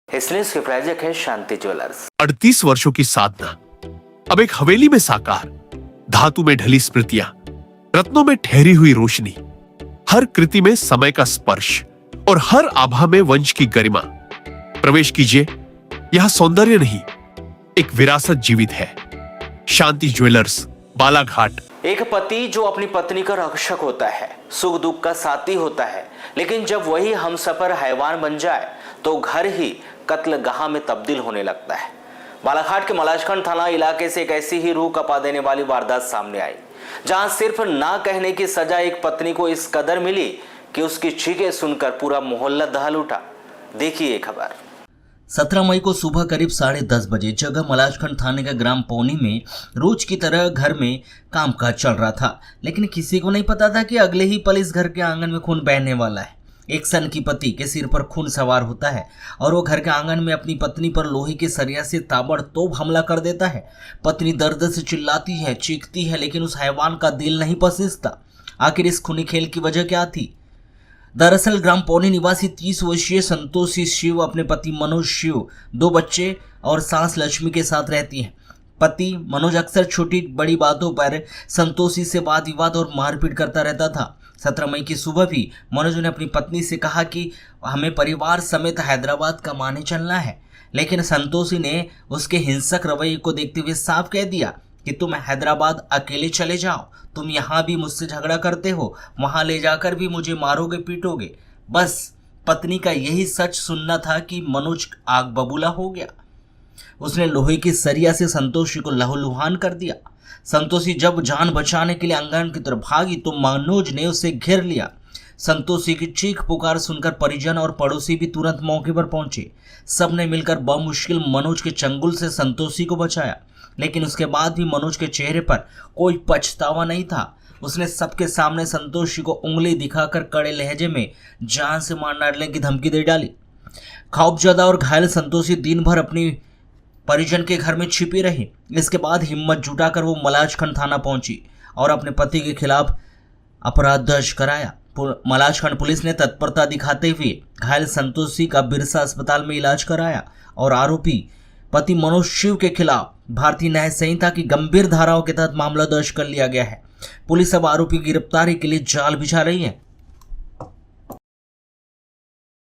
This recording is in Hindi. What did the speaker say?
इस न्यूज के प्रायोजक है शांति ज्वेलर्स। 38 वर्षों की साधना अब एक हवेली में साकार, धातु में ढली स्मृतियां, रत्नों में ठहरी हुई रोशनी, हर कृति में समय का स्पर्श और हर आभा में वंश की गरिमा। प्रवेश कीजिए, यहां सौंदर्य नहीं, एक विरासत जीवित है। शांति ज्वेलर्स, बालाघाट। एक पति जो अपनी पत्नी का रक्षक होता है, सुख दुख का साथी होता है, लेकिन जब वही हमसफर हैवान बन जाए तो घर ही कत्लगाह में तब्दील होने लगता है। बालाघाट के मलाजखंड थाना इलाके से एक ऐसी ही रूह कपा देने वाली वारदात सामने आई, जहां सिर्फ ना कहने की सजा एक पत्नी को इस कदर मिली कि उसकी चीखें सुनकर पूरा मोहल्ला दहल उठा। देखिए ये खबर। 17 मई को सुबह करीब 10:30 बजे जगह मलाजखंड थाने का ग्राम पौनी में रोज की तरह घर में कामकाज चल रहा था, लेकिन किसी को नहीं पता था कि अगले ही पल इस घर के आंगन में खून बहने वाला है। एक सन की पति के सिर पर खून सवार होता है और वो घर के आंगन में अपनी पत्नी पर लोहे के सरिया से ताबड़तोड़ हमला कर देता है। पत्नी दर्द से चिल्लाती है, चीखती है, लेकिन उस हैवान का दिल नहीं पसीजता। आखिर इस खूनी खेल की वजह क्या थी? दरअसल ग्राम पौनी निवासी 30 वर्षीय संतोषी शिव अपने पति मनोज शिव, 2 बच्चे और सास लक्ष्मी के साथ रहती हैं। पति मनोज अक्सर छोटी बड़ी बातों पर संतोषी से वाद विवाद और मारपीट करता रहता था। 17 मई की सुबह भी मनोज ने अपनी पत्नी से कहा कि हमें परिवार समेत हैदराबाद कमाने चलना है, लेकिन संतोषी ने उसके हिंसक रवैये को देखते हुए साफ कह दिया कि तुम हैदराबाद अकेले चले जाओ, तुम यहाँ भी मुझसे झगड़ा करते हो, वहाँ ले जाकर भी मुझे मारोगे पीटोगे। बस पत्नी का यही सच सुनना था कि मनोज आग बबूला हो गया। उसने लोहे की सरिया से संतोषी को लहूलुहान कर दिया। संतोषी जब जान बचाने के लिए आंगन की तरफ भागी तो मनोज ने उसे घेर लिया। संतोषी की चीख पुकार सुनकर परिजन और पड़ोसी भी तुरंत मौके पर पहुंचे। सबने मिलकर बमुश्किल मनोज के चंगुल से संतोषी को बचाया, लेकिन उसके बाद भी मनोज के चेहरे पर कोई पछतावा नहीं था। उसने सबके सामने संतोषी को उंगली दिखाकर कड़े लहजे में जान से मार डालने की धमकी दे डाली। खौफजदा और घायल संतोषी दिन भर अपनी परिजन के घर में छिपी रही। इसके बाद हिम्मत जुटाकर वो मलाजखंड थाना पहुंची और अपने पति के खिलाफ अपराध दर्ज कराया। मलाजखंड पुलिस ने तत्परता दिखाते हुए घायल संतोषी का बिरसा अस्पताल में इलाज कराया और आरोपी पति मनोज शिव के खिलाफ भारतीय न्याय संहिता की गंभीर धाराओं के तहत मामला दर्ज कर लिया गया है। पुलिस अब आरोपी की गिरफ्तारी के लिए जाल बिछा रही है।